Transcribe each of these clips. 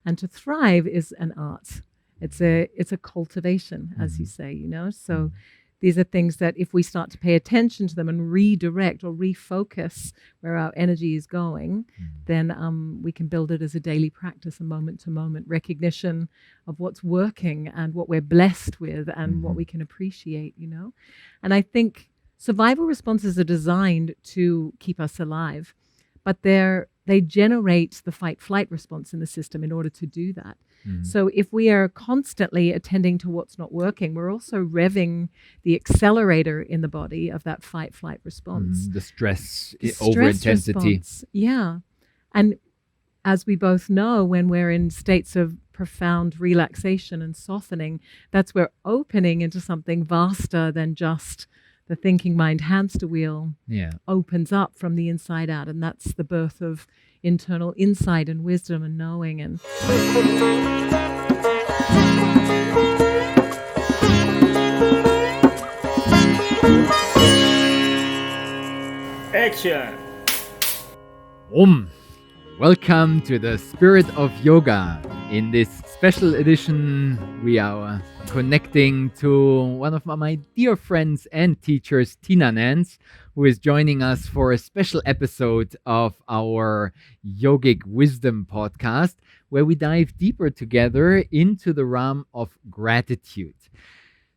And to thrive is an art. It's a cultivation, as you say, you know. So these are things that if we start to pay attention to them and redirect or refocus where our energy is going, then we can build it as a daily practice, a moment-to-moment recognition of what's working and what we're blessed with and what we can appreciate, you know. And I think survival responses are designed to keep us alive, but they generate the fight-flight response in the system in order to do that. So if we are constantly attending to what's not working, we're also revving the accelerator in the body of that fight-flight response. The stress over-intensity. Yeah. And as we both know, when we're in states of profound relaxation and softening, that's where opening into something vaster than just the thinking mind hamster wheel opens up from the inside out. And that's the birth of internal insight and wisdom and knowing. And action. Welcome to the Spirit of Yoga. In this special edition, we are connecting to one of my dear friends and teachers, Tina Nance, who is joining us for a special episode of our Yogic Wisdom podcast, where we dive deeper together into the realm of gratitude.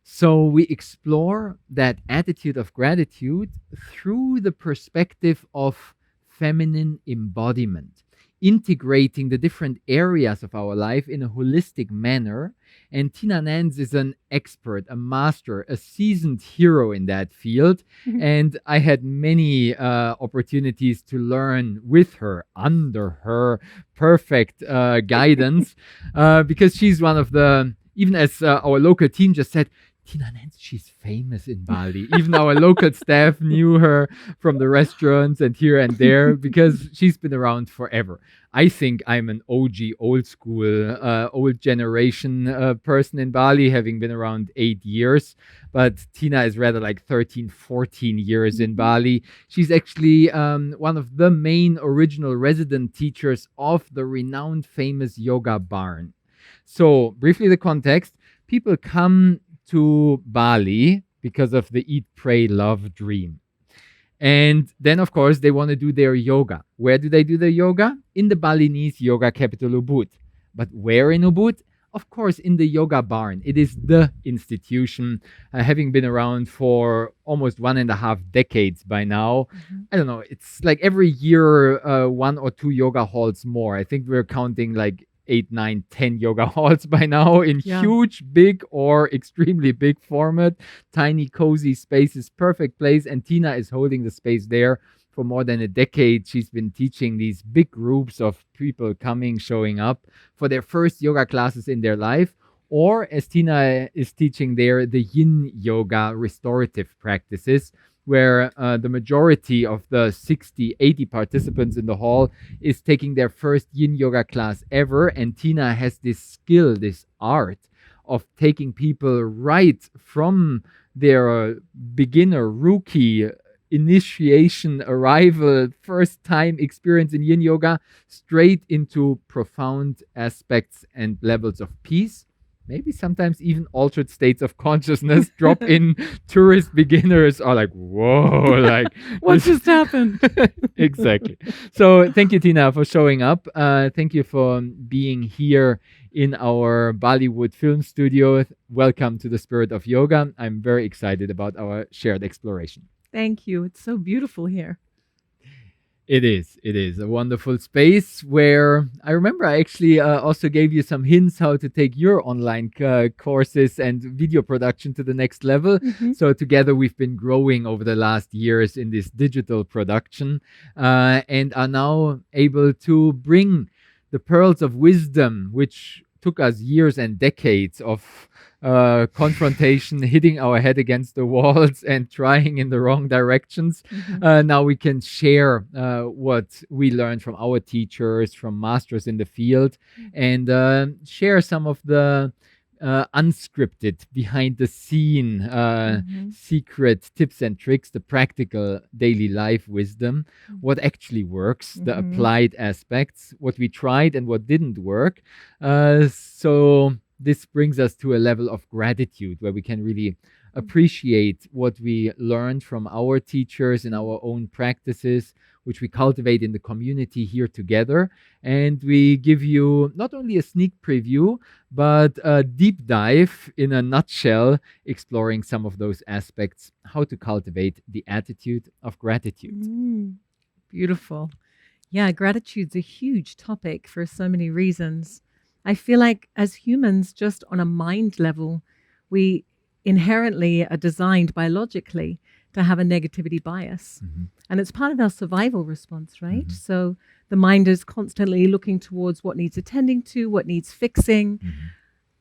So we explore that attitude of gratitude through the perspective of feminine embodiment, integrating the different areas of our life in a holistic manner. And Tina Nance is an expert, a master, a seasoned hero in that field. And I had many opportunities to learn with her, under her perfect guidance, because she's one of the, even as our local team just said, Tina Nance, she's famous in Bali. Even our local staff knew her from the restaurants and here and there because she's been around forever. I think I'm an OG, old school, old generation person in Bali, having been around 8 years. But Tina is rather like 13, 14 years in Bali. She's actually one of the main original resident teachers of the renowned famous yoga barn. So briefly the context, people come to Bali because of the eat, pray, love dream. And then, of course, they want to do their yoga. Where do they do their yoga? In the Balinese yoga capital, Ubud. But where in Ubud? Of course, in the yoga barn. It is the institution, having been around for almost 1.5 decades by now. I don't know, it's like every year, 1 or 2 yoga halls more. I think we're counting like 8, 9, 10 yoga halls by now in huge, big or extremely big format, tiny, cozy spaces, perfect place. And Tina is holding the space there for more than a decade. She's been teaching these big groups of people coming, showing up for their first yoga classes in their life. Or as Tina is teaching there, the yin yoga restorative practices, where the majority of the 60, 80 participants in the hall is taking their first yin yoga class ever. And Tina has this skill, this art of taking people right from their beginner, rookie, initiation, arrival, first time experience in yin yoga, straight into profound aspects and levels of peace. Maybe sometimes even altered states of consciousness. Drop in tourist beginners are like, whoa, like what just happened? Exactly. So thank you, Tina, for showing up. Thank you for being here in our Bollywood film studio. Welcome to the Spirit of Yoga. I'm very excited about our shared exploration. Thank you. It's so beautiful here. It is a wonderful space where I remember I actually also gave you some hints how to take your online courses and video production to the next level. So together we've been growing over the last years in this digital production and are now able to bring the pearls of wisdom, which took us years and decades of confrontation, hitting our head against the walls and trying in the wrong directions. Now we can share what we learned from our teachers, from masters in the field, and share some of the unscripted, behind the scene, secret tips and tricks, the practical daily life wisdom, what actually works, the applied aspects, what we tried and what didn't work. So this brings us to a level of gratitude where we can really appreciate what we learned from our teachers in our own practices, which we cultivate in the community here together. And we give you not only a sneak preview, but a deep dive in a nutshell, exploring some of those aspects, how to cultivate the attitude of gratitude. Beautiful. Yeah, gratitude's a huge topic for so many reasons. I feel like as humans, just on a mind level, we inherently are designed biologically to have a negativity bias. And it's part of our survival response, right? So the mind is constantly looking towards what needs attending to, what needs fixing.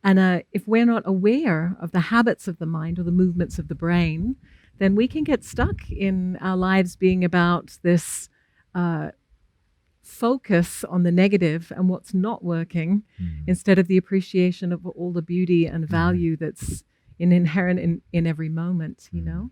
And if we're not aware of the habits of the mind or the movements of the brain, then we can get stuck in our lives being about this focus on the negative and what's not working instead of the appreciation of all the beauty and value that's inherent in every moment, you know?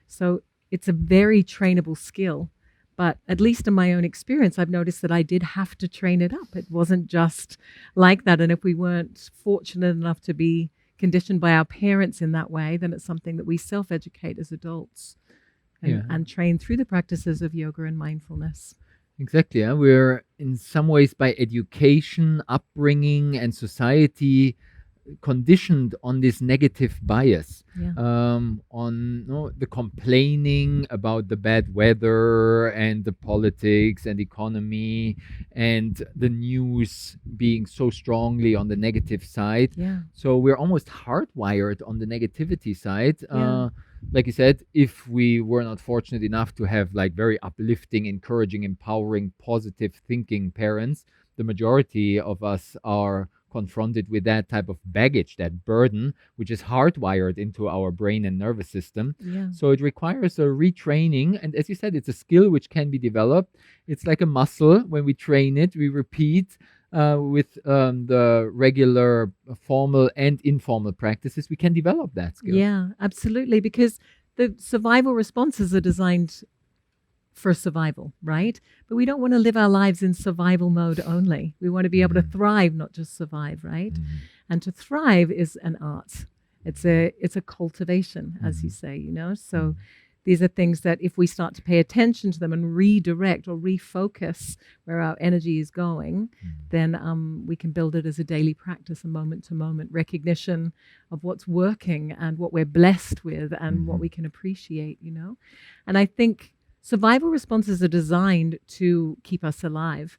So it's a very trainable skill. But at least in my own experience, I've noticed that I did have to train it up. It wasn't just like that. And if we weren't fortunate enough to be conditioned by our parents in that way, then it's something that we self-educate as adults and train through the practices of yoga and mindfulness. Exactly. We're in some ways by education, upbringing, and society conditioned on this negative bias, on the complaining about the bad weather and the politics and economy and the news being so strongly on the negative side. So we're almost hardwired on the negativity side. Like you said, if we were not fortunate enough to have like very uplifting, encouraging, empowering, positive thinking parents, the majority of us are confronted with that type of baggage, that burden, which is hardwired into our brain and nervous system. So it requires a retraining. And as you said, it's a skill which can be developed. It's like a muscle. When we train it, we repeat with the regular formal and informal practices, we can develop that skill. Yeah, absolutely. Because the survival responses are designed for survival, right? But we don't want to live our lives in survival mode only. We want to be able to thrive, not just survive, right? And to thrive is an art. It's a cultivation, as you say, you know? So these are things that if we start to pay attention to them and redirect or refocus where our energy is going, then we can build it as a daily practice, a moment-to-moment recognition of what's working and what we're blessed with and what we can appreciate, you know? And I think survival responses are designed to keep us alive,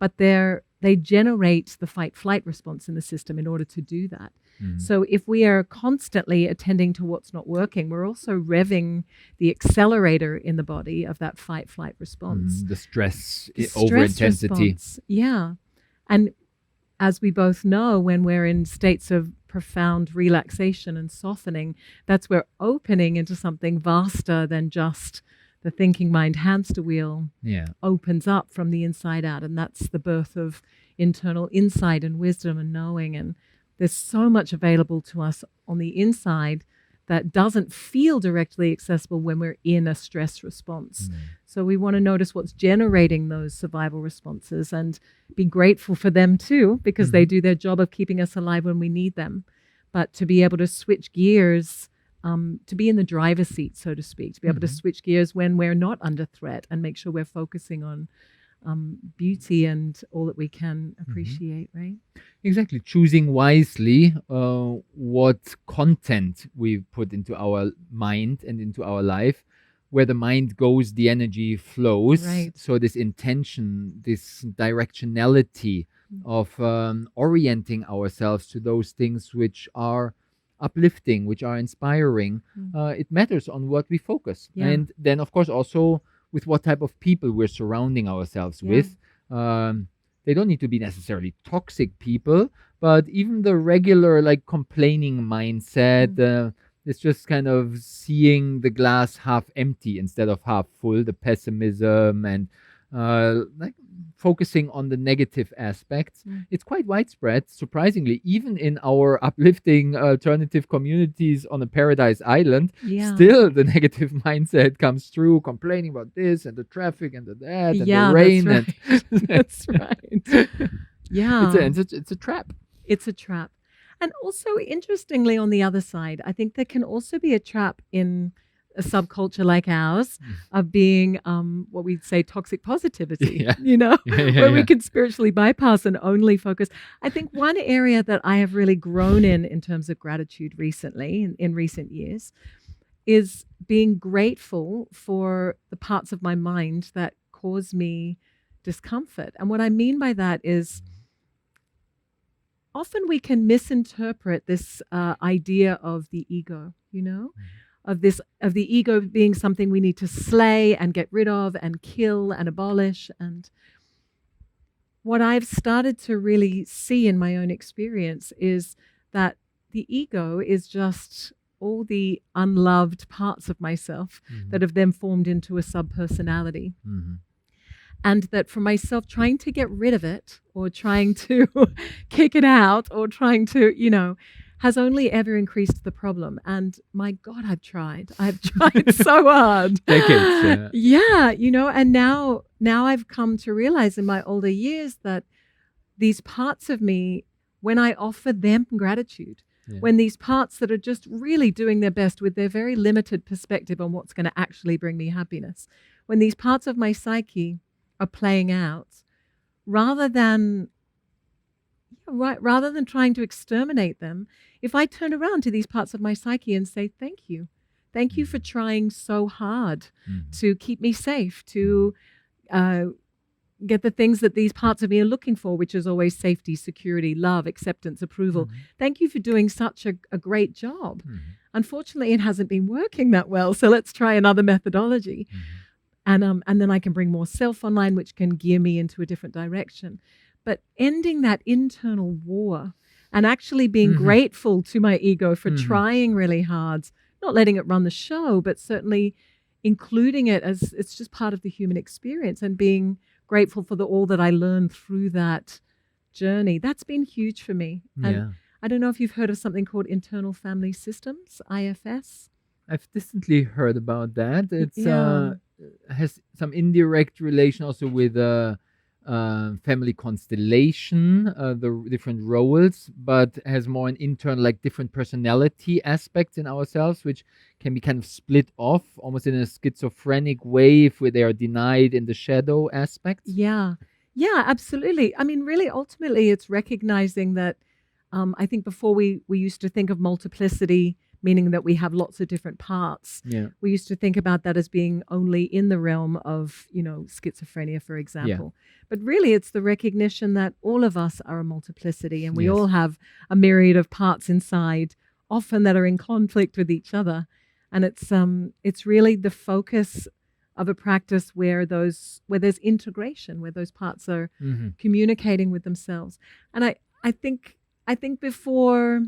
but they generate the fight-flight response in the system in order to do that. So if we are constantly attending to what's not working, we're also revving the accelerator in the body of that fight-flight response. The stress over-intensity. Yeah. And as we both know, when we're in states of profound relaxation and softening, that's where opening into something vaster than just the thinking mind hamster wheel opens up from the inside out. And that's the birth of internal insight and wisdom and knowing. And there's so much available to us on the inside that doesn't feel directly accessible when we're in a stress response. So we want to notice what's generating those survival responses and be grateful for them too, because they do their job of keeping us alive when we need them. But to be able to switch gears, to be in the driver's seat, so to speak, to be able to switch gears when we're not under threat and make sure we're focusing on beauty and all that we can appreciate, right? Exactly. Choosing wisely what content we put into our mind and into our life. Where the mind goes, the energy flows. Right. So this intention, this directionality of orienting ourselves to those things which are uplifting, which are inspiring, it matters on what we focus. And then, of course, also with what type of people we're surrounding ourselves with. They don't need to be necessarily toxic people, but even the regular like complaining mindset, it's just kind of seeing the glass half empty instead of half full, the pessimism and like focusing on the negative aspects. It's quite widespread, surprisingly, even in our uplifting alternative communities on a paradise island. Still the negative mindset comes through, complaining about this and the traffic and that and the rain. That's right. That's right. Yeah. It's a trap. It's a trap. And also, interestingly, on the other side, I think there can also be a trap in a subculture like ours of being what we'd say toxic positivity, where we can spiritually bypass and only focus. I think one area that I have really grown in terms of gratitude recently, in recent years, is being grateful for the parts of my mind that cause me discomfort. And what I mean by that is, often we can misinterpret this idea of the ego, of the ego being something we need to slay and get rid of and kill and abolish. And what I've started to really see in my own experience is that the ego is just all the unloved parts of myself that have then formed into a subpersonality. And that for myself, trying to get rid of it or trying to kick it out or trying to, has only ever increased the problem. And my God, I've tried so hard. Decades. Yeah, and now I've come to realize in my older years that these parts of me, when I offer them gratitude, when these parts that are just really doing their best with their very limited perspective on what's going to actually bring me happiness, when these parts of my psyche are playing out, rather than trying to exterminate them, if I turn around to these parts of my psyche and say, thank you for trying so hard to keep me safe, to get the things that these parts of me are looking for, which is always safety, security, love, acceptance, approval. Thank you for doing such a great job. Unfortunately, it hasn't been working that well, so let's try another methodology. And then I can bring more self online, which can gear me into a different direction. But ending that internal war and actually being grateful to my ego for trying really hard, not letting it run the show, but certainly including it as it's just part of the human experience, and being grateful for all that I learned through that journey. That's been huge for me. And I don't know if you've heard of something called internal family systems, IFS. I've distantly heard about that. It's has some indirect relation also with family constellation, the different roles, but has more an internal, like different personality aspects in ourselves, which can be kind of split off almost in a schizophrenic way if they are denied in the shadow aspects. Yeah, absolutely. I mean, really, ultimately, it's recognizing that I think before we used to think of multiplicity, meaning that we have lots of different parts. We used to think about that as being only in the realm of, schizophrenia, for example. But really, it's the recognition that all of us are a multiplicity, and we all have a myriad of parts inside, often that are in conflict with each other. And it's really the focus of a practice where there's integration, where those parts are communicating with themselves. And I think before,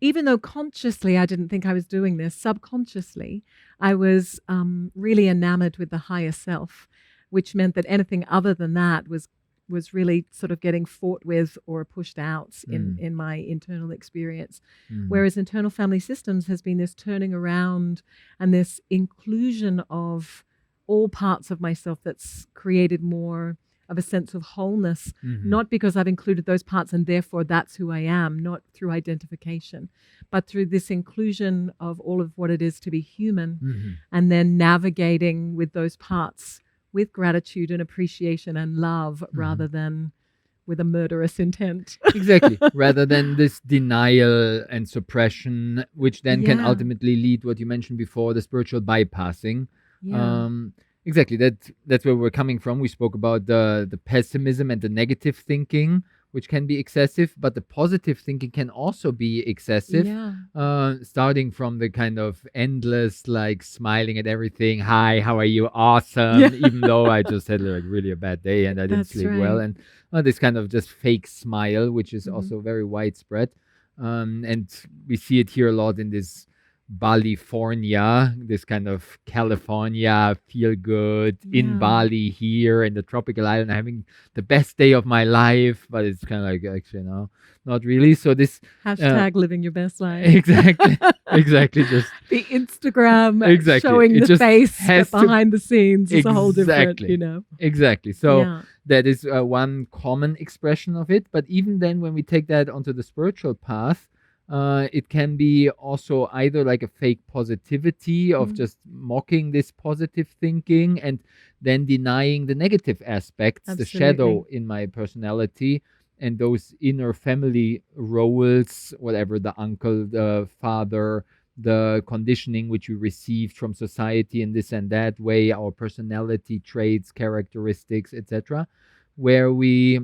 even though consciously I didn't think I was doing this, subconsciously I was really enamored with the higher self, which meant that anything other than that was really sort of getting fought with or pushed out in my internal experience. Whereas internal family systems has been this turning around and this inclusion of all parts of myself that's created more of a sense of wholeness, not because I've included those parts and therefore that's who I am, not through identification, but through this inclusion of all of what it is to be human, and then navigating with those parts with gratitude and appreciation and love, rather than with a murderous intent. Exactly. Rather than this denial and suppression, which then can ultimately lead, what you mentioned before, the spiritual bypassing. Exactly. That's where we're coming from. We spoke about the pessimism and the negative thinking, which can be excessive, but the positive thinking can also be excessive. Starting from the kind of endless, like smiling at everything. Hi, how are you? Awesome. Even though I just had like really a bad day and I didn't sleep well. And this kind of just fake smile, which is also very widespread. And we see it here a lot in this California, this kind of California feel good in Yeah. Bali here in the tropical island, having the best day of my life, but it's kind of like actually no, not really. So this Hashtag living your best life. exactly, exactly, just The Instagram exactly. showing It the just face, has but to behind the scenes is a whole different, exactly, exactly. So Yeah. that is one common expression of it. But even then, when we take that onto the spiritual path, it can be also either like a fake positivity of Mm. just mocking this positive thinking and then denying the negative aspects, the shadow Absolutely. in my personality and those inner family roles, whatever the uncle, the father, the conditioning which we received from society in this and that way, our personality traits, characteristics, etc., where we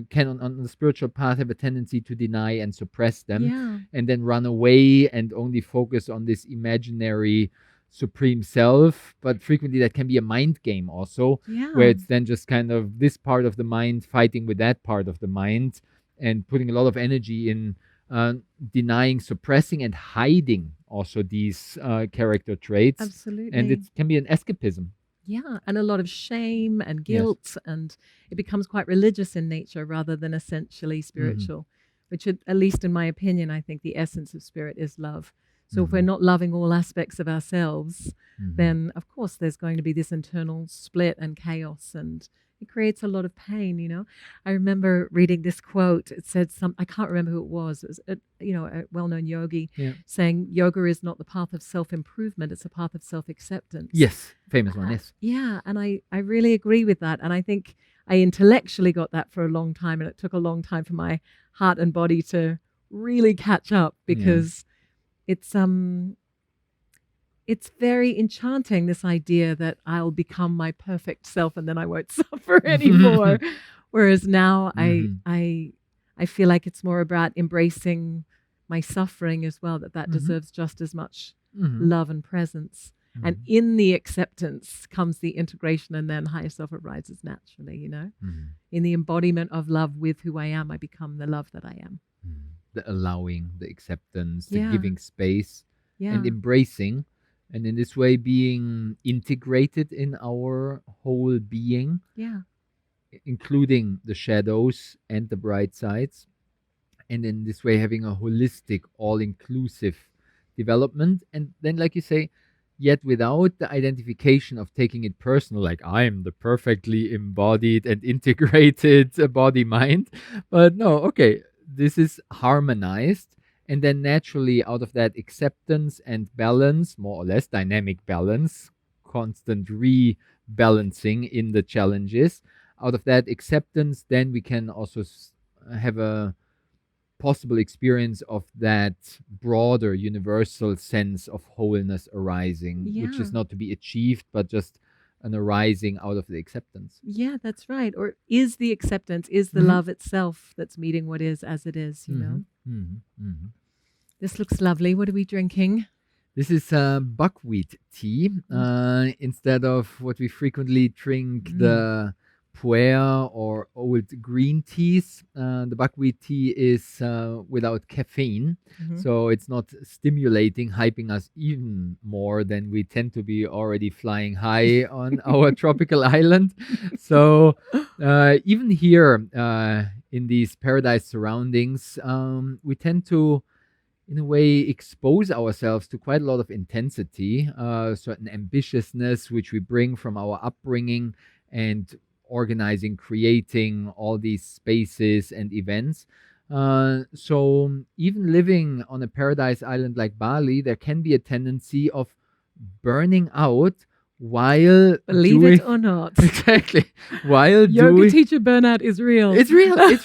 can, on the spiritual path, have a tendency to deny and suppress them Yeah. and then run away and only focus on this imaginary supreme self. But frequently, that can be a mind game also, where Yeah. it's then just kind of this part of the mind fighting with that part of the mind and putting a lot of energy in denying, suppressing, and hiding also these character traits. And Absolutely. it can be an escapism. Yeah. And a lot of shame and Yes. guilt, and it becomes quite religious in nature rather than essentially spiritual, which, at least in my opinion, I think the essence of spirit is love. So if we're not loving all aspects of ourselves, then of course there's going to be this internal split and chaos, and it creates a lot of pain. I remember reading this quote. It said I can't remember who it was. It was a well-known yogi Yeah. saying yoga is not the path of self-improvement, it's a path of self-acceptance. Yes, famous one. Yes. Yeah, and I really agree with that. And I think I intellectually got that for a long time, and it took a long time for my heart and body to really catch up, because it's very enchanting, this idea that I'll become my perfect self and then I won't suffer anymore. Whereas now I feel like it's more about embracing my suffering as well, that deserves just as much love and presence. And in the acceptance comes the integration, and then higher self arises naturally, In the embodiment of love with who I am, I become the love that I am. The allowing, the acceptance, the Yeah. giving space, Yeah. and embracing. And in this way, being integrated in our whole being, Yeah. including the shadows and the bright sides. And in this way, having a holistic, all inclusive development. And then, like you say, yet without the identification of taking it personal, like I am the perfectly embodied and integrated body mind. But no, okay, this is harmonized. And then naturally, out of that acceptance and balance, more or less dynamic balance, constant rebalancing in the challenges, out of that acceptance, then we can also have a possible experience of that broader universal sense of wholeness arising, which is Yeah. not to be achieved, but just an arising out of the acceptance. Yeah, that's right. Or is the acceptance, is the love itself that's meeting what is as it is, This looks lovely. What are we drinking? This is buckwheat tea. Instead of what we frequently drink, the puer or old green teas, the buckwheat tea is without caffeine. So it's not stimulating, hyping us even more than we tend to be already flying high on our tropical island. So even here in these paradise surroundings, we tend to, in a way, expose ourselves to quite a lot of intensity, certain ambitiousness, which we bring from our upbringing and organizing, creating all these spaces and events. So even living on a paradise island like Bali, there can be a tendency of burning out while Believe doing it or not. exactly while Yoga doing teacher burnout is real. it's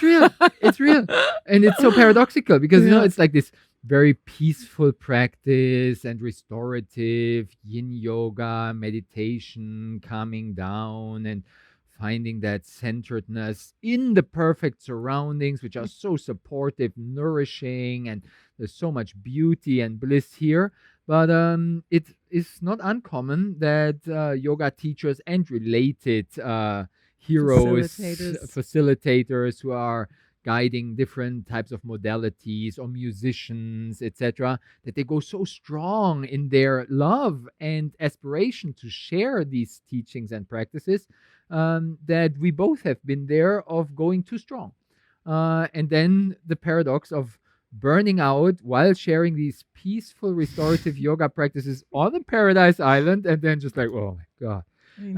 real. And it's so paradoxical because it's like this very peaceful practice and restorative yin yoga, meditation, calming down and finding that centeredness in the perfect surroundings, which are so supportive, nourishing, and there's so much beauty and bliss here. But it is not uncommon that yoga teachers and related heroes, Facilitators. facilitators who are guiding different types of modalities or musicians, etc., that they go so strong in their love and aspiration to share these teachings and practices, that we both have been there of going too strong. And then the paradox of burning out while sharing these peaceful restorative yoga practices on a paradise island, and then just like, oh my God,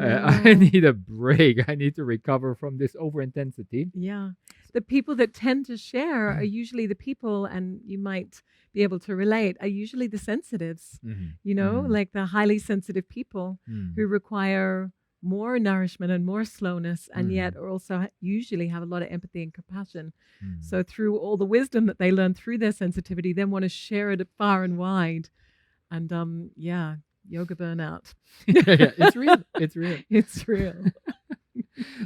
I need a break. I need to recover from this overintensity. Yeah. The people that tend to share are usually the people, and you might be able to relate, are usually the sensitives, like the highly sensitive people who require more nourishment and more slowness, and yet also usually have a lot of empathy and compassion. So through all the wisdom that they learn through their sensitivity, then want to share it far and wide. And yoga burnout. It's real. It's real. It's real.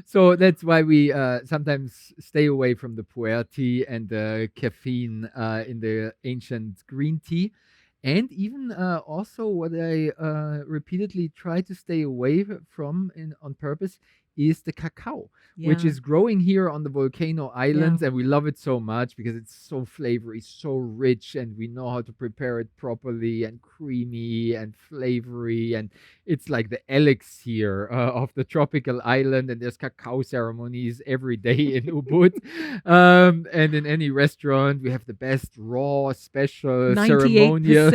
So that's why we sometimes stay away from the pu'er tea and the caffeine in the ancient green tea. And even also what I repeatedly try to stay away from on purpose is the cacao, which is growing here on the volcano islands. And we love it so much because it's so flavory, so rich, and we know how to prepare it properly and creamy and flavory. And it's like the elixir of the tropical island. And there's cacao ceremonies every day in Ubud. And in any restaurant, we have the best raw special 98%. ceremonial.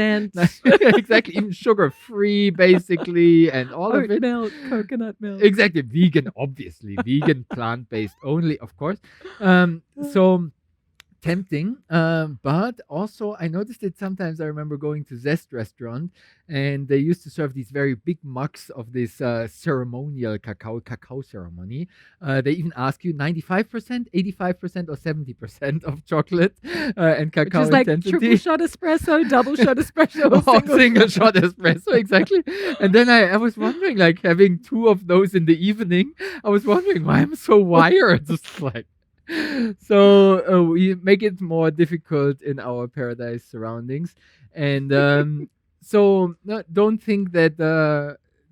Exactly, even sugar-free, basically, and all Oat of it. milk, coconut milk. Exactly, vegan, obviously, vegan, plant-based only, of course. So tempting, but also I noticed it sometimes. I remember going to Zest restaurant, and they used to serve these very big mugs of this ceremonial cacao ceremony. They even ask you 95%, 85%, or 70% of chocolate and cacao Which is like intensity. triple shot espresso, double shot espresso, or single shot espresso, exactly. And then I was wondering, like, having two of those in the evening, I was wondering why I'm so wired. Just like, so we make it more difficult in our paradise surroundings. And so don't think that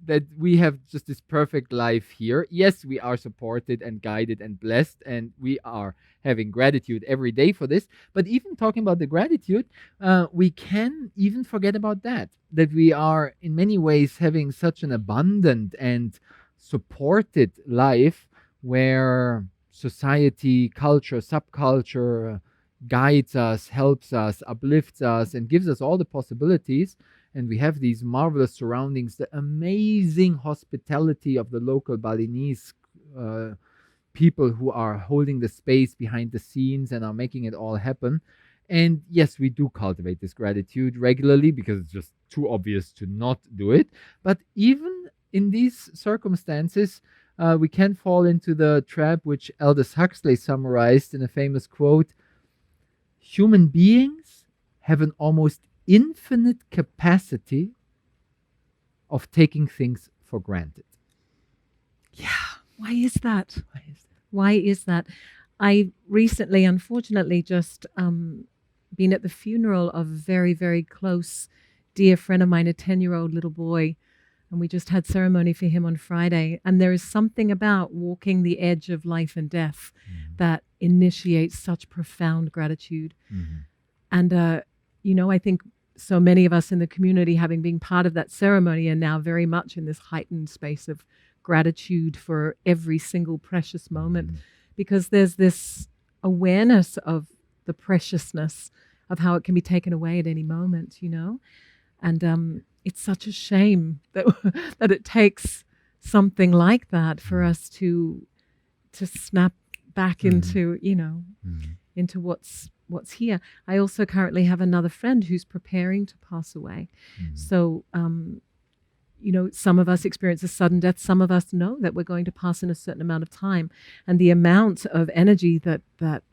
that we have just this perfect life here. Yes, we are supported and guided and blessed, and we are having gratitude every day for this. But even talking about the gratitude, we can even forget about that we are in many ways having such an abundant and supported life where society, culture, subculture guides us, helps us, uplifts us, and gives us all the possibilities. And we have these marvelous surroundings, the amazing hospitality of the local Balinese people who are holding the space behind the scenes and are making it all happen. And yes, we do cultivate this gratitude regularly because it's just too obvious to not do it. But even in these circumstances, we can fall into the trap which Aldous Huxley summarized in a famous quote: human beings have an almost infinite capacity of taking things for granted. Yeah. Why is that? Why is that? I recently, unfortunately, just been at the funeral of a very, very close, dear friend of mine, a 10-year-old little boy. And we just had ceremony for him on Friday. And there is something about walking the edge of life and death that initiates such profound gratitude. And, I think so many of us in the community, having been part of that ceremony, are now very much in this heightened space of gratitude for every single precious moment, because there's this awareness of the preciousness of how it can be taken away at any moment, And it's such a shame that that it takes something like that for us to snap back into, into what's here. I also currently have another friend who's preparing to pass away. So, some of us experience a sudden death. Some of us know that we're going to pass in a certain amount of time, and the amount of energy that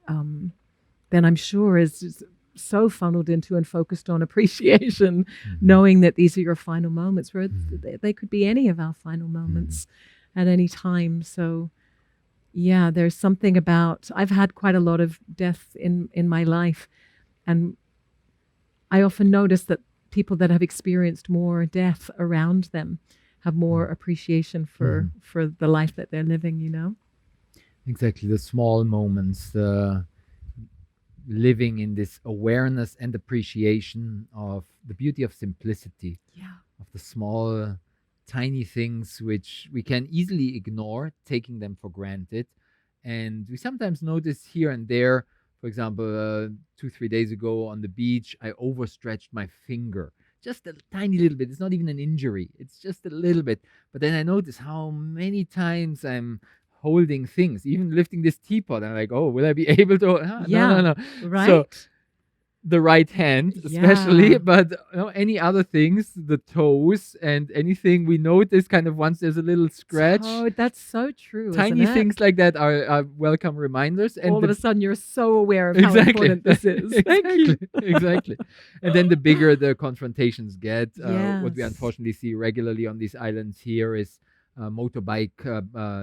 then I'm sure is so funneled into and focused on appreciation, knowing that these are your final moments, where they could be any of our final moments at any time. So yeah, there's something about, I've had quite a lot of death in my life, and I often notice that people that have experienced more death around them have more appreciation for the life that they're living, Exactly, the small moments, living in this awareness and appreciation of the beauty of simplicity, Yeah. of the small, tiny things which we can easily ignore, taking them for granted. And we sometimes notice here and there, for example, 2, 3 days ago on the beach, I overstretched my finger. Just a tiny little bit. It's not even an injury. It's just a little bit. But then I notice how many times I'm holding things, even lifting this teapot. I'm like, oh, will I be able to? Yeah. No. Right. So the right hand, especially, Yeah. but any other things, the toes and anything we notice kind of once there's a little scratch. Oh, that's so true. Tiny isn't it? things like that are welcome reminders. And All of a sudden, you're so aware of how important this is. Thank you. Exactly. And then the bigger the confrontations get, what we Yes. unfortunately see regularly on these islands here is motorbike,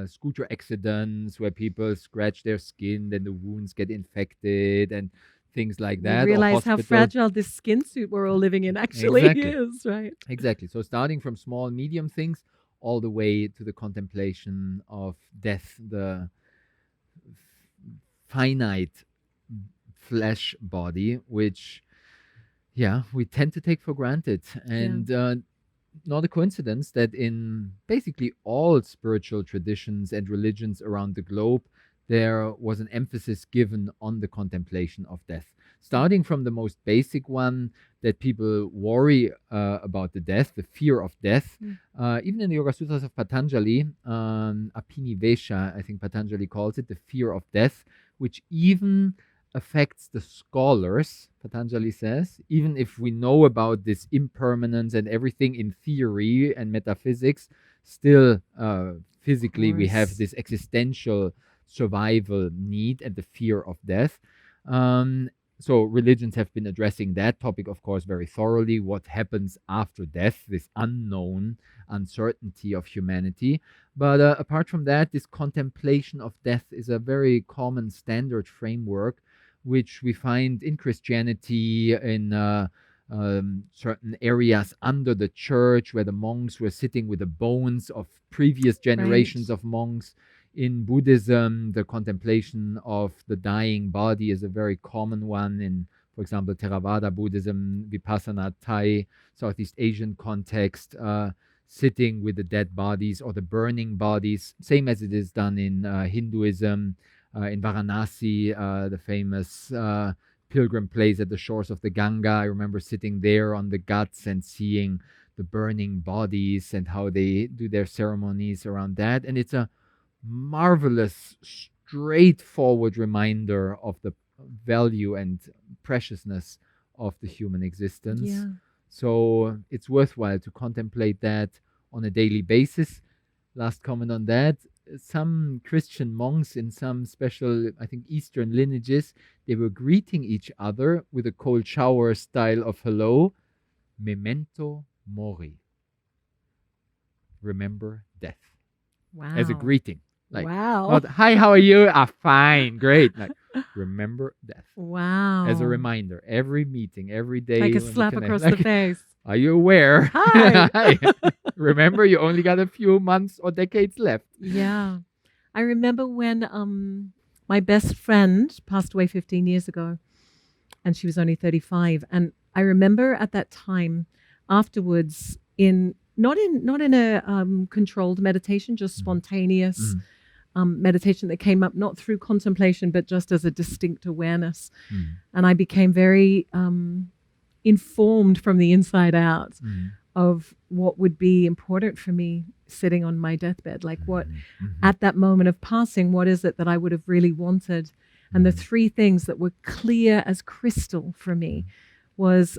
scooter accidents where people scratch their skin, then the wounds get infected and things like that. You or realize how hospital- fragile this skin suit we're all living in actually Exactly. is, right? Exactly. So starting from small, medium things all the way to the contemplation of death, the finite flesh body, which, we tend to take for granted. And not a coincidence that in basically all spiritual traditions and religions around the globe, there was an emphasis given on the contemplation of death. Starting from the most basic one, that people worry about the death, the fear of death. Even in the Yoga Sutras of Patanjali, Apinivesha, I think Patanjali calls it, the fear of death, which even affects the scholars, Patanjali says, even if we know about this impermanence and everything in theory and metaphysics, still physically we have course. this existential survival need and the fear of death. So religions have been addressing that topic, of course, very thoroughly. What happens after death, this unknown uncertainty of humanity. But apart from that, this contemplation of death is a very common standard framework, which we find in Christianity, in certain areas under the church, where the monks were sitting with the bones of previous generations of monks. In Buddhism, the contemplation of the dying body is a very common one. In, for example, Theravada Buddhism, Vipassana, Thai, Southeast Asian context, sitting with the dead bodies or the burning bodies, same as it is done in Hinduism. In Varanasi, the famous pilgrim place at the shores of the Ganga, I remember sitting there on the ghats and seeing the burning bodies and how they do their ceremonies around that. And it's a marvelous, straightforward reminder of the value and preciousness of the human existence. Yeah. So it's worthwhile to contemplate that on a daily basis. Last comment on that. Some Christian monks in some special, I think, Eastern lineages, they were greeting each other with a cold shower style of hello. Memento mori. Remember death. Wow. As a greeting. Like, wow. not, hi, how are you? Fine, great. Like, remember death. Wow. As a reminder, every meeting, every day. Like a when we slap connect, across like, the face. Are you aware? Hi. Hi. Remember, you only got a few months or decades left. Yeah. I remember when my best friend passed away 15 years ago, and she was only 35. And I remember at that time, afterwards, not in a controlled meditation, just spontaneous meditation that came up not through contemplation, but just as a distinct awareness. And I became very informed from the inside out of what would be important for me sitting on my deathbed. Like what, at that moment of passing, what is it that I would have really wanted? And the three things that were clear as crystal for me was,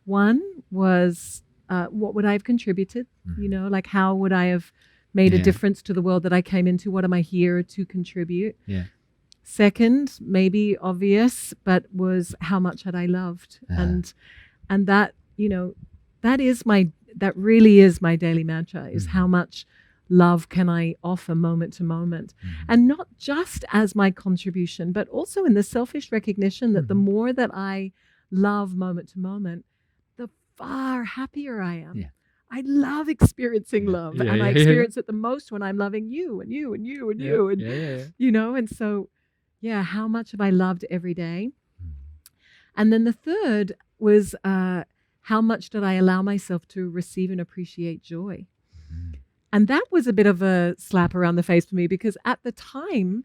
one was, what would I have contributed? You know, like how would I have made a difference to the world that I came into? What am I here to contribute? Second, maybe obvious, but was how much had I loved? And that, you know, that really is my daily mantra, is how much love can I offer moment to moment? And not just as my contribution, but also in the selfish recognition that the more that I love moment to moment, the far happier I am. I love experiencing love, and I experience it the most when I'm loving you and you and you and you, and you know. And so, Yeah, how much have I loved every day? And then the third was how much did I allow myself to receive and appreciate joy? And that was a bit of a slap around the face for me, because at the time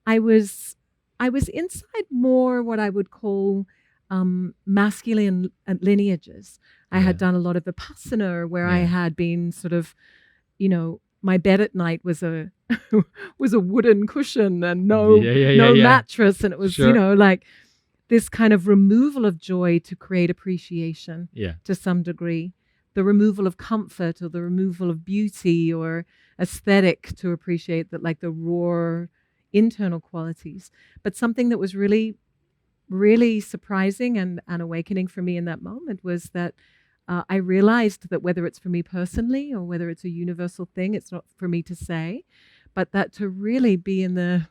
I was inside more what I would call masculine lineages. I had done a lot of Vipassana, where I had been sort of, my bed at night was a was a wooden cushion and no mattress, and it was like this kind of removal of joy to create appreciation to some degree, the removal of comfort or the removal of beauty or aesthetic to appreciate that, like the raw internal qualities. But something that was really, really surprising and awakening for me in that moment was that I realized that whether it's for me personally or whether it's a universal thing, it's not for me to say, but that to really be in the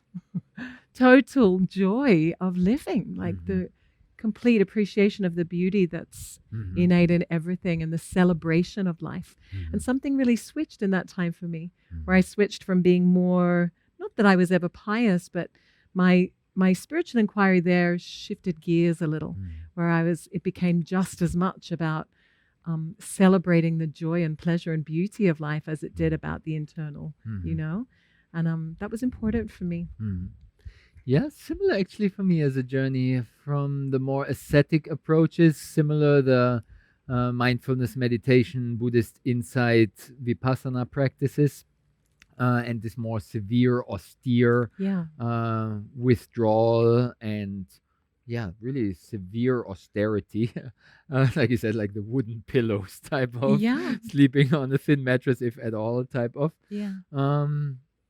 total joy of living, like the complete appreciation of the beauty that's innate in everything and the celebration of life. And something really switched in that time for me, where I switched from being more, not that I was ever pious, but my spiritual inquiry there shifted gears a little, where it became just as much about celebrating the joy and pleasure and beauty of life as it did about the internal, and that was important for me. Yeah, similar actually for me as a journey from the more ascetic approaches, similar the mindfulness meditation, Buddhist insight, Vipassana practices, and this more severe, austere withdrawal and really severe austerity. Like you said, like the wooden pillows type of sleeping on a thin mattress, if at all, type of.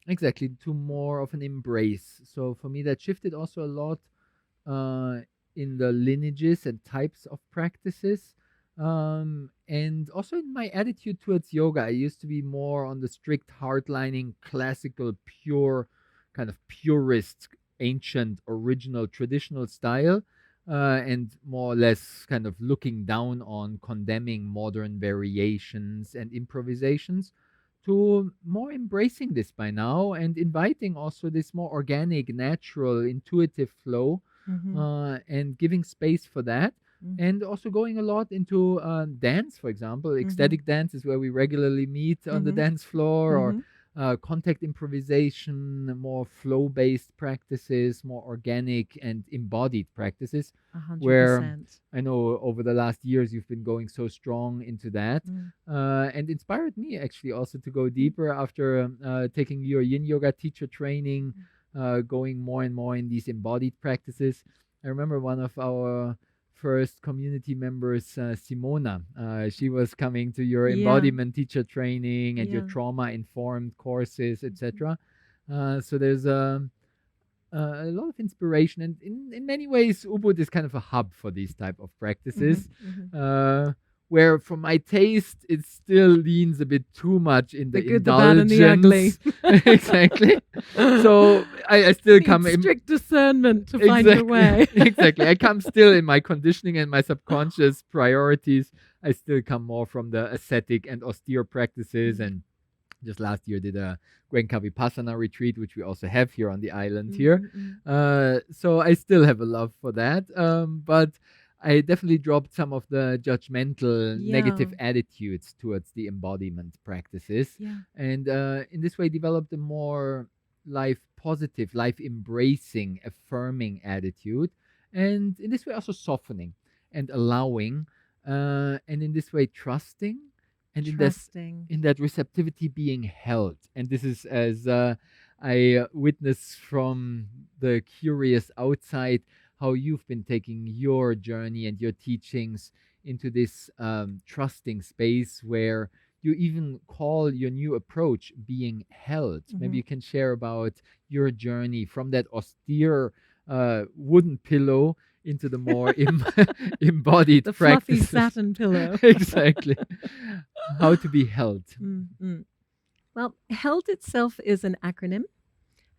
Exactly, to more of an embrace. So for me, that shifted also a lot in the lineages and types of practices. And also in my attitude towards yoga. I used to be more on the strict hardlining, classical, pure, kind of purist, ancient, original, traditional style, and more or less kind of looking down on condemning modern variations and improvisations, to more embracing this by now and inviting also this more organic, natural, intuitive flow, and giving space for that. And also going a lot into dance, for example. Ecstatic dance is where we regularly meet on the dance floor, or contact improvisation, more flow-based practices, more organic and embodied practices. 100%. Where I know over the last years you've been going so strong into that, and inspired me actually also to go deeper after taking your Yin Yoga teacher training, going more and more in these embodied practices. I remember one of our first community members, Simona. She was coming to your embodiment teacher training and your trauma-informed courses, etc. So there's a lot of inspiration, and in many ways, Ubud is kind of a hub for these type of practices. Where for my taste, it still leans a bit too much in the good, the bad, and the ugly. Exactly. So I still come in strict discernment to find your way. Exactly. I come still in my conditioning and my subconscious priorities. I still come more from the ascetic and austere practices. And just last year did a Goenka Vipassana retreat, which we also have here on the island here. So I still have a love for that. But I definitely dropped some of the judgmental, negative attitudes towards the embodiment practices. And in this way, developed a more life-positive, life-embracing, affirming attitude. And in this way, also softening and allowing. And in this way, trusting. And in that receptivity being held. And this is as I witness from the curious outside, how you've been taking your journey and your teachings into this trusting space, where you even call your new approach being held. Maybe you can share about your journey from that austere wooden pillow into the more embodied the practices. Fluffy satin pillow. Exactly. How to be held. Well, HELD itself is an acronym,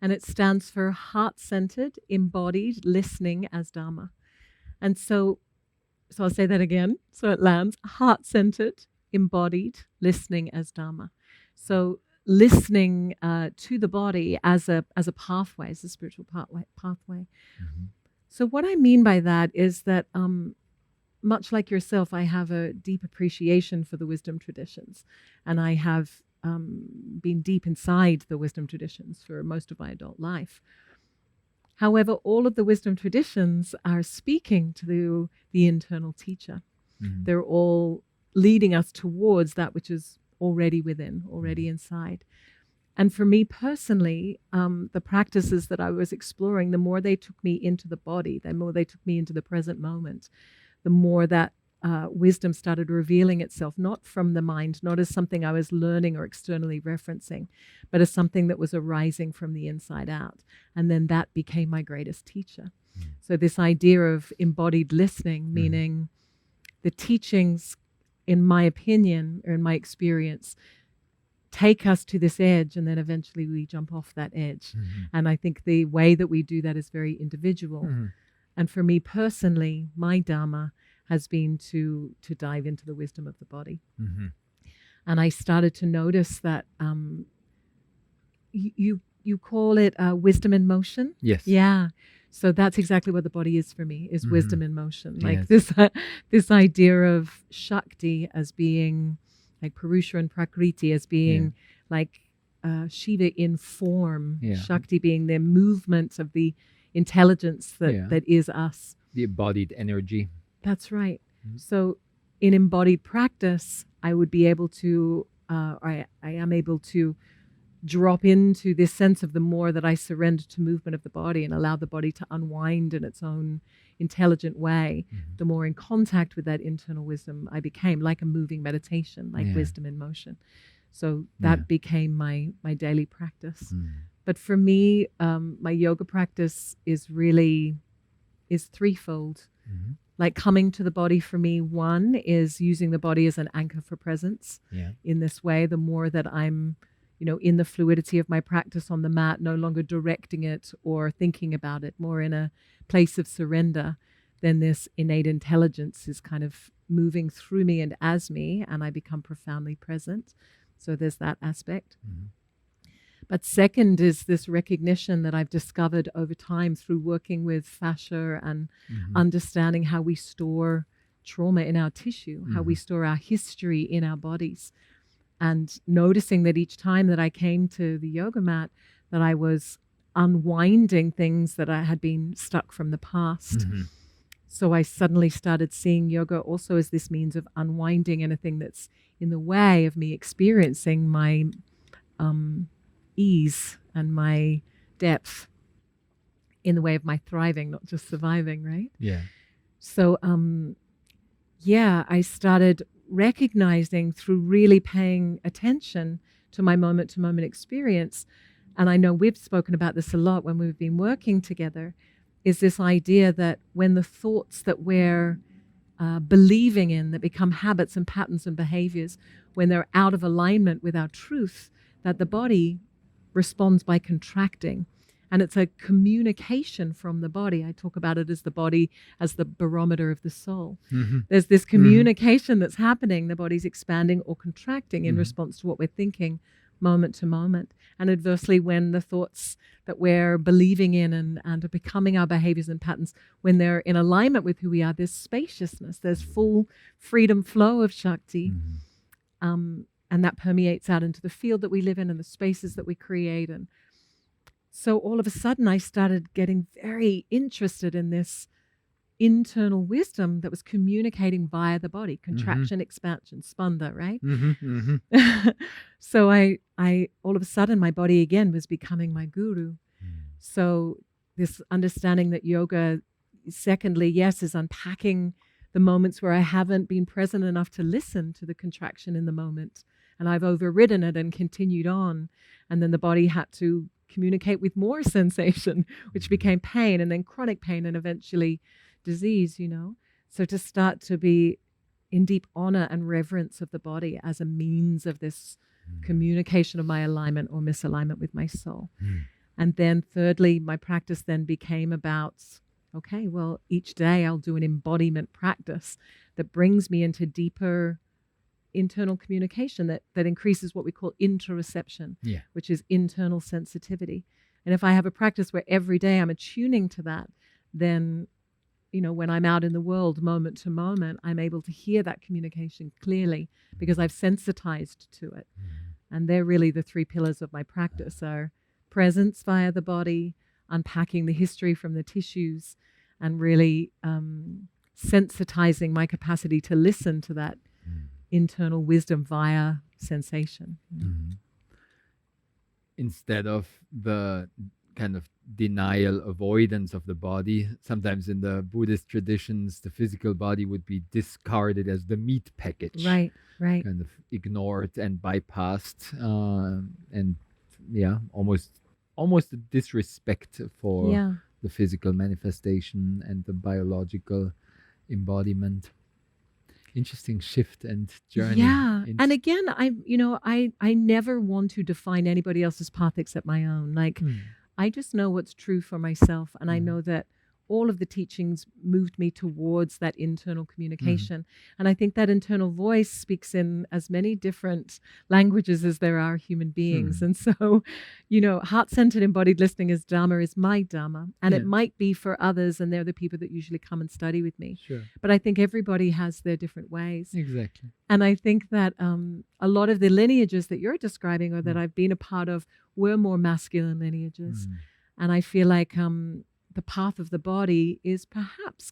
and it stands for heart-centered, embodied, listening as Dharma. And so I'll say that again, so it lands: heart-centered, embodied, listening as Dharma. So listening to the body as a pathway, as a spiritual pathway. So what I mean by that is that much like yourself, I have a deep appreciation for the wisdom traditions, and I have been deep inside the wisdom traditions for most of my adult life. However, all of the wisdom traditions are speaking to the internal teacher. They're all leading us towards that which is already within, already inside. And for me personally, the practices that I was exploring, the more they took me into the body, the more they took me into the present moment, the more that wisdom started revealing itself, not from the mind, not as something I was learning or externally referencing, but as something that was arising from the inside out. And then that became my greatest teacher. So this idea of embodied listening, meaning the teachings, in my opinion, or in my experience, take us to this edge, and then eventually we jump off that edge. And I think the way that we do that is very individual. And for me personally, my dharma has been to dive into the wisdom of the body. And I started to notice that you call it wisdom in motion. Yes. Yeah. So that's exactly what the body is for me, is wisdom in motion. Like this idea of Shakti as being like Purusha and Prakriti as being like Shiva in form, Shakti being the movement of the intelligence that is us. The embodied energy. That's right. So in embodied practice, I would be able to, I am able to drop into this sense of the more that I surrender to movement of the body and allow the body to unwind in its own intelligent way, the more in contact with that internal wisdom I became, like a moving meditation, like wisdom in motion. So that became my daily practice. But for me, my yoga practice is threefold. Like coming to the body for me, one is using the body as an anchor for presence. In this way, the more that I'm in the fluidity of my practice on the mat, no longer directing it or thinking about it, more in a place of surrender, then this innate intelligence is kind of moving through me and as me, and I become profoundly present. So there's that aspect. But second is this recognition that I've discovered over time through working with fascia and understanding how we store trauma in our tissue, how we store our history in our bodies. And noticing that each time that I came to the yoga mat, that I was unwinding things that I had been stuck from the past. So I suddenly started seeing yoga also as this means of unwinding anything that's in the way of me experiencing my ease and my depth, in the way of my thriving, not just surviving, right? So I started recognizing through really paying attention to my moment-to-moment experience, and I know we've spoken about this a lot when we've been working together, is this idea that when the thoughts that we're believing in, that become habits and patterns and behaviors, when they're out of alignment with our truth, that the body responds by contracting. And it's a communication from the body. I talk about it as the body as the barometer of the soul. There's this communication that's happening. The body's expanding or contracting in response to what we're thinking moment to moment. And adversely, when the thoughts that we're believing in and are becoming our behaviors and patterns, when they're in alignment with who we are, there's spaciousness, there's full freedom flow of Shakti. And that permeates out into the field that we live in and the spaces that we create. And so all of a sudden, I started getting very interested in this internal wisdom that was communicating via the body, contraction, expansion, spanda, right? So I all of a sudden, my body again was becoming my guru. So this understanding that yoga, secondly, yes, is unpacking the moments where I haven't been present enough to listen to the contraction in the moment. And I've overridden it and continued on. And then the body had to communicate with more sensation, which became pain, and then chronic pain, and eventually disease, So to start to be in deep honor and reverence of the body as a means of this communication of my alignment or misalignment with my soul. And then thirdly, my practice then became about, okay, well, each day I'll do an embodiment practice that brings me into deeper internal communication that increases what we call interoception, Yeah. which is internal sensitivity. And if I have a practice where every day I'm attuning to that, then when I'm out in the world, moment to moment, I'm able to hear that communication clearly because I've sensitized to it. And they're really the three pillars of my practice: are presence via the body, unpacking the history from the tissues, and really sensitizing my capacity to listen to that internal wisdom via sensation. Instead of the kind of denial, avoidance of the body. Sometimes in the Buddhist traditions, the physical body would be discarded as the meat package. Right. Kind of ignored and bypassed. And yeah, almost a disrespect for the physical manifestation and the biological embodiment. Interesting shift and journey. Yeah. And again, I never want to define anybody else's path except my own. Like, I just know what's true for myself. And I know that all of the teachings moved me towards that internal communication. And I think that internal voice speaks in as many different languages as there are human beings. And so, heart-centered embodied listening as Dharma is my Dharma. And it might be for others, and they're the people that usually come and study with me. Sure. But I think everybody has their different ways. Exactly. And I think that a lot of the lineages that you're describing or that I've been a part of were more masculine lineages. And I feel like the path of the body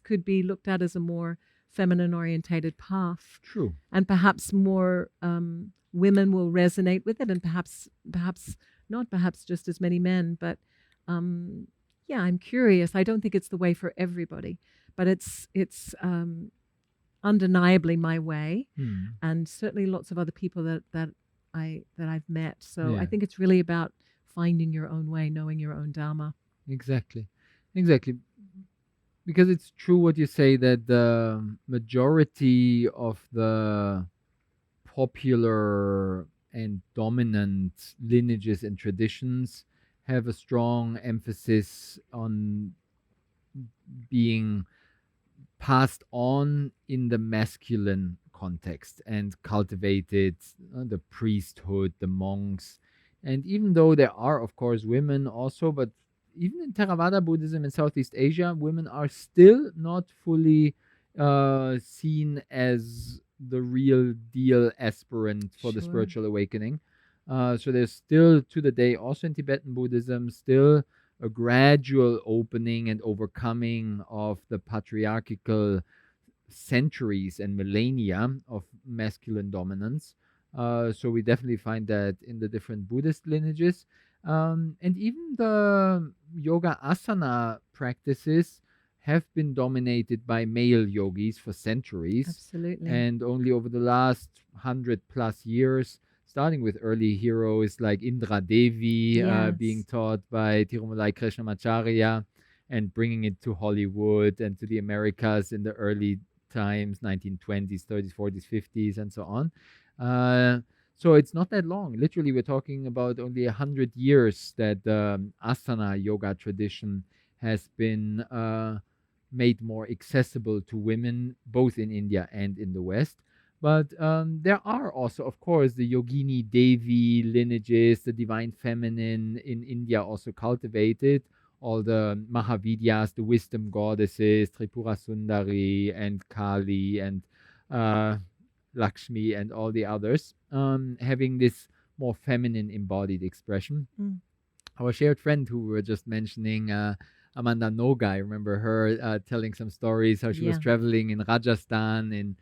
could be looked at as a more feminine orientated path. True. And perhaps more women will resonate with it, and perhaps not, perhaps just as many men. But I'm curious. I don't think it's the way for everybody, but it's undeniably my way, and certainly lots of other people that I've met. So I think it's really about finding your own way, knowing your own Dharma. Exactly. Because it's true what you say, that the majority of the popular and dominant lineages and traditions have a strong emphasis on being passed on in the masculine context and cultivated, the priesthood, the monks. And even though there are, of course, women also, but even in Theravada Buddhism in Southeast Asia, women are still not fully seen as the real deal aspirant for the spiritual awakening. So there's still, to the day, also in Tibetan Buddhism, still a gradual opening and overcoming of the patriarchal centuries and millennia of masculine dominance. So we definitely find that in the different Buddhist lineages. And even the yoga asana practices have been dominated by male yogis for centuries. Absolutely. And only over the last 100+ years, starting with early heroes like Indra Devi, being taught by Tirumalai Krishnamacharya, and bringing it to Hollywood and to the Americas in the early times, 1920s, 30s, 40s, 50s, and so on. So it's not that long. Literally, we're talking about only 100 years that the asana yoga tradition has been made more accessible to women, both in India and in the West. But there are also, of course, the Yogini Devi lineages, the divine feminine in India also cultivated. All the Mahavidyas, the wisdom goddesses, Tripura Sundari and Kali and Lakshmi and all the others, having this more feminine embodied expression. Our shared friend who we were just mentioning, Amanda Noga, I remember her telling some stories how she was traveling in Rajasthan, in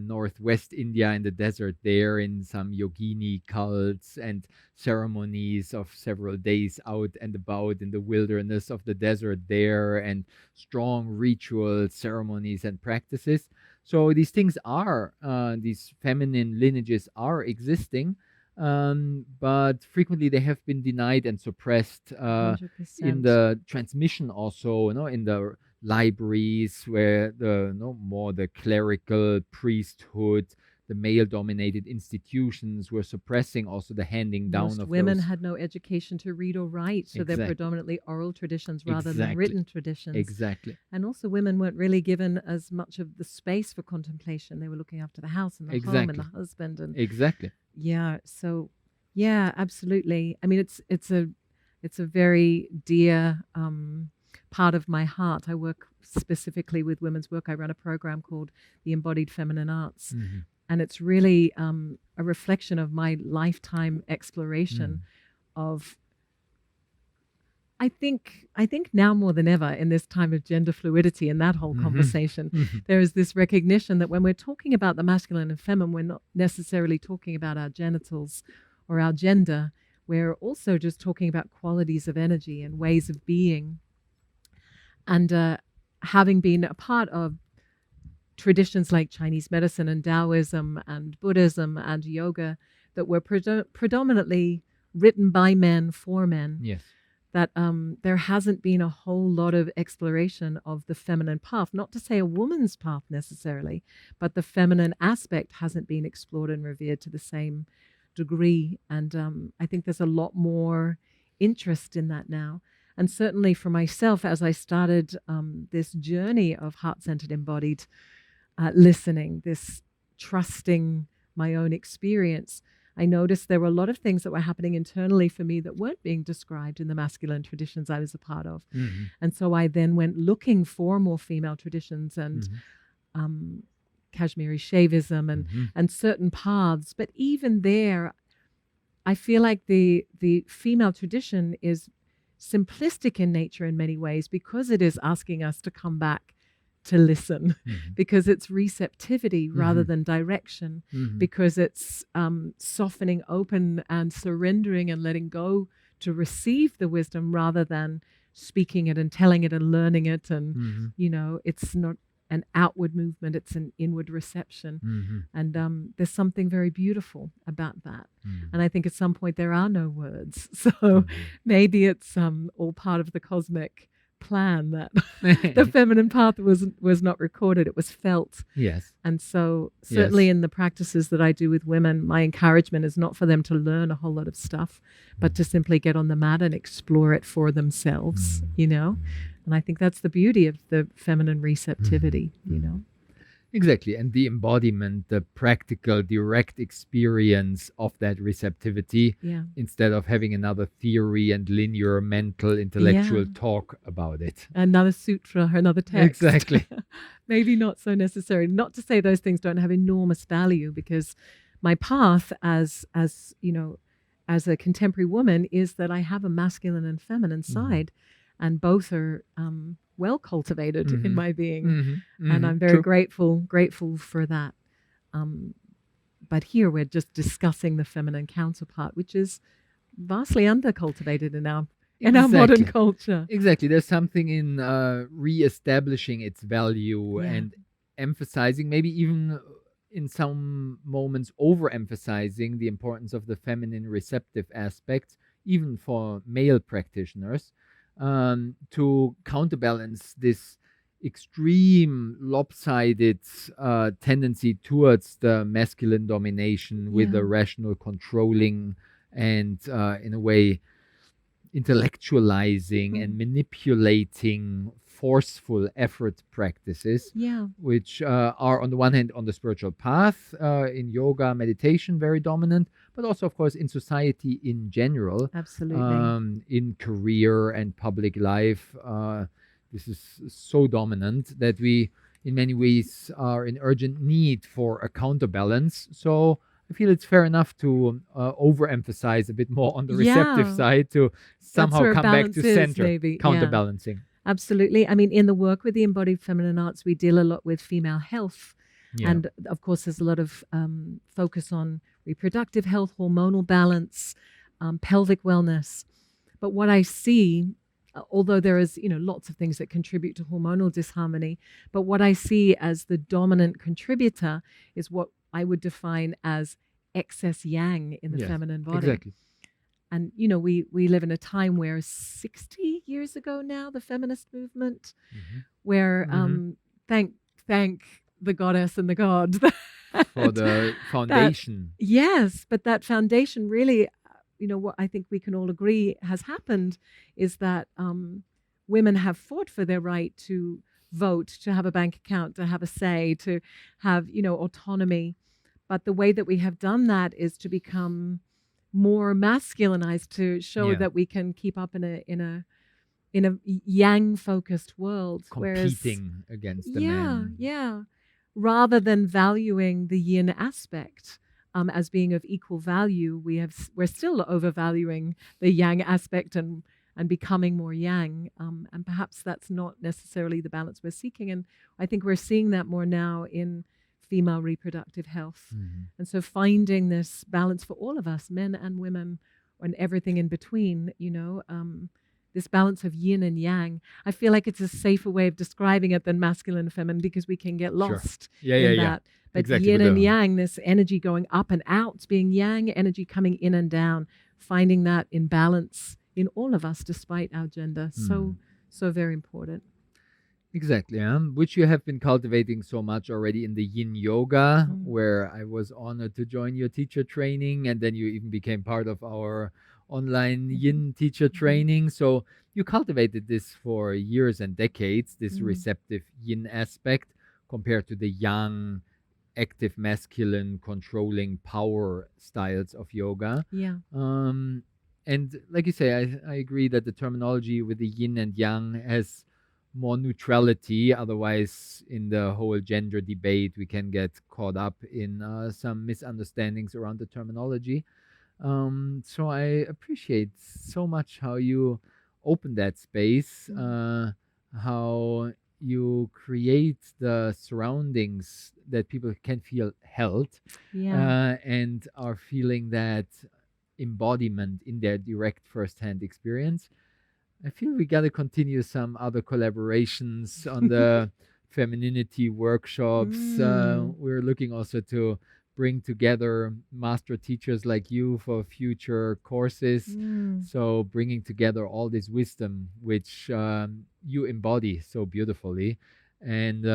northwest India, in the desert there, in some yogini cults and ceremonies of several days out and about in the wilderness of the desert there, and strong ritual ceremonies and practices. So these things are, these feminine lineages are existing, but frequently they have been denied and suppressed in the transmission also, in the libraries where the more the clerical priesthood, the male-dominated institutions were suppressing also the handing down Most of women those. had no education to read or write, so they're Exactly. predominantly oral traditions rather than Exactly. written traditions. Exactly. And also women weren't really given as much of the space for contemplation. They were looking after the house and the home and Exactly. the husband. And Exactly. yeah, so yeah, absolutely. I mean, it's a very dear part of my heart. I work specifically with women's work. I run a program called the Embodied Feminine Arts. Mhm. And it's really a reflection of my lifetime exploration of, I think now more than ever in this time of gender fluidity and that whole conversation, there is this recognition that when we're talking about the masculine and feminine, we're not necessarily talking about our genitals or our gender. We're also just talking about qualities of energy and ways of being. And having been a part of traditions like Chinese medicine and Taoism and Buddhism and yoga that were predominantly written by men for men, Yes. that there hasn't been a whole lot of exploration of the feminine path. Not to say a woman's path necessarily, but the feminine aspect hasn't been explored and revered to the same degree. And I think there's a lot more interest in that now. And certainly for myself, as I started this journey of heart-centered embodied listening, this trusting my own experience, I noticed there were a lot of things that were happening internally for me that weren't being described in the masculine traditions I was a part of. And so I then went looking for more female traditions and Kashmiri Shaivism and certain paths. But even there, I feel like the female tradition is simplistic in nature in many ways because it is asking us to come back to listen, because it's receptivity rather than direction, because it's softening open and surrendering and letting go to receive the wisdom rather than speaking it and telling it and learning it. And, you know, it's not an outward movement, it's an inward reception. And there's something very beautiful about that. And I think at some point there are no words. So maybe it's all part of the cosmic plan that the feminine path was not recorded, it was felt. Yes. And so certainly in the practices that I do with women, my encouragement is not for them to learn a whole lot of stuff, but to simply get on the mat and explore it for themselves, you know. And I think that's the beauty of the feminine receptivity, you know. Exactly. And the embodiment, the practical, direct experience of that receptivity, instead of having another theory and linear, mental, intellectual talk about it. Another sutra, another text. Exactly. Maybe not so necessary. Not to say those things don't have enormous value, because my path as you know, as a contemporary woman is that I have a masculine and feminine side, and both are well cultivated in my being, and I'm very grateful for that. But here we're just discussing the feminine counterpart, which is vastly undercultivated in our modern culture. Exactly. There's something in re-establishing its value and emphasizing, maybe even in some moments overemphasizing the importance of the feminine receptive aspects, even for male practitioners. To counterbalance this extreme lopsided tendency towards the masculine domination with the rational controlling and in a way intellectualizing and manipulating forceful effort practices, which are on the one hand on the spiritual path, in yoga, meditation, very dominant, but also of course in society in general. Absolutely. In career and public life, this is so dominant that we in many ways are in urgent need for a counterbalance. So I feel it's fair enough to overemphasize a bit more on the receptive side to somehow come back to center, maybe. Counterbalancing. Absolutely. I mean, in the work with the embodied feminine arts, we deal a lot with female health. And of course, there's a lot of focus on reproductive health, hormonal balance, pelvic wellness. But what I see, although there is, you know, lots of things that contribute to hormonal disharmony, but what I see as the dominant contributor is what I would define as excess yang in the feminine body. Exactly. And, you know, we live in a time where 60 years ago now, the feminist movement, where thank the goddess and the god, for the foundation. Yes, but that foundation really, what I think we can all agree has happened is that women have fought for their right to vote, to have a bank account, to have a say, to have, autonomy. But the way that we have done that is to become more masculinized, to show Yeah. that we can keep up in a yang focused world, Competing against the men. yeah, rather than valuing the yin aspect as being of equal value, we're still overvaluing the yang aspect and becoming more yang, and perhaps that's not necessarily the balance we're seeking. And I think we're seeing that more now in female reproductive health. And so finding this balance for all of us, men and women, and everything in between, this balance of yin and yang. I feel like it's a safer way of describing it than masculine and feminine, because we can get lost in that. But exactly, yin and yang, this energy going up and out, being yang, energy coming in and down, finding that in balance in all of us despite our gender. So very important. Exactly, which you have been cultivating so much already in the yin yoga, where I was honored to join your teacher training, and then you even became part of our online yin teacher training. So you cultivated this for years and decades, this receptive yin aspect compared to the yang, active masculine, controlling power styles of yoga. Yeah. And like you say, I agree that the terminology with the yin and yang has more neutrality. Otherwise, in the whole gender debate, we can get caught up in some misunderstandings around the terminology. So I appreciate so much how you open that space, how you create the surroundings that people can feel held, and are feeling that embodiment in their direct first-hand experience. I feel we got to continue some other collaborations on the femininity workshops. We're looking also to bring together master teachers like you for future courses. So bringing together all this wisdom, which you embody so beautifully. And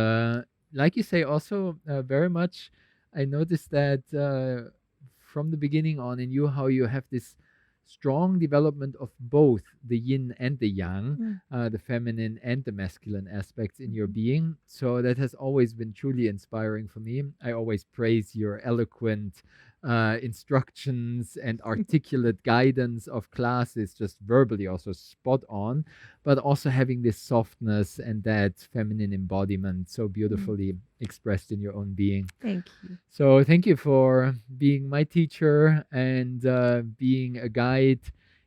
like you say, also very much, I noticed that from the beginning on in you, how you have this strong development of both the yin and the yang, the feminine and the masculine aspects in your being. So that has always been truly inspiring for me. I always praise your eloquent instructions and articulate guidance of classes, just verbally also spot on, but also having this softness and that feminine embodiment so beautifully expressed in your own being. Thank you. So thank you for being my teacher and being a guide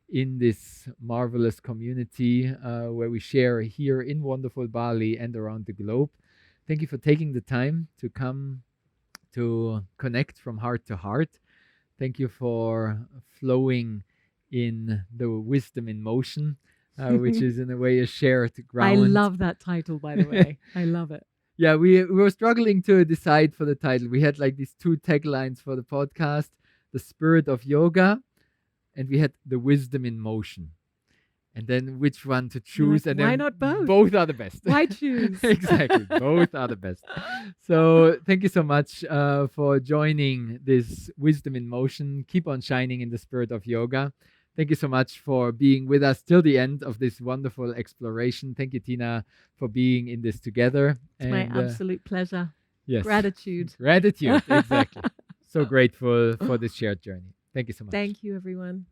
in this marvelous community where we share here in wonderful Bali and around the globe. Thank you for taking the time to come to connect from heart to heart. Thank you for flowing in the wisdom in motion, which is in a way a shared ground. I love that title, by the way. I love it. Yeah, we were struggling to decide for the title. We had like these two taglines for the podcast: the spirit of yoga, and we had the wisdom in motion. And then which one to choose? And why then not both? Both are the best. Why choose? Exactly, both are the best. So thank you so much for joining this wisdom in motion. Keep on shining in the spirit of yoga. Thank you so much for being with us till the end of this wonderful exploration. Thank you, Tina, for being in this together. It's my absolute pleasure. Yes. Gratitude. Gratitude, exactly. So grateful for this shared journey. Thank you so much. Thank you, everyone.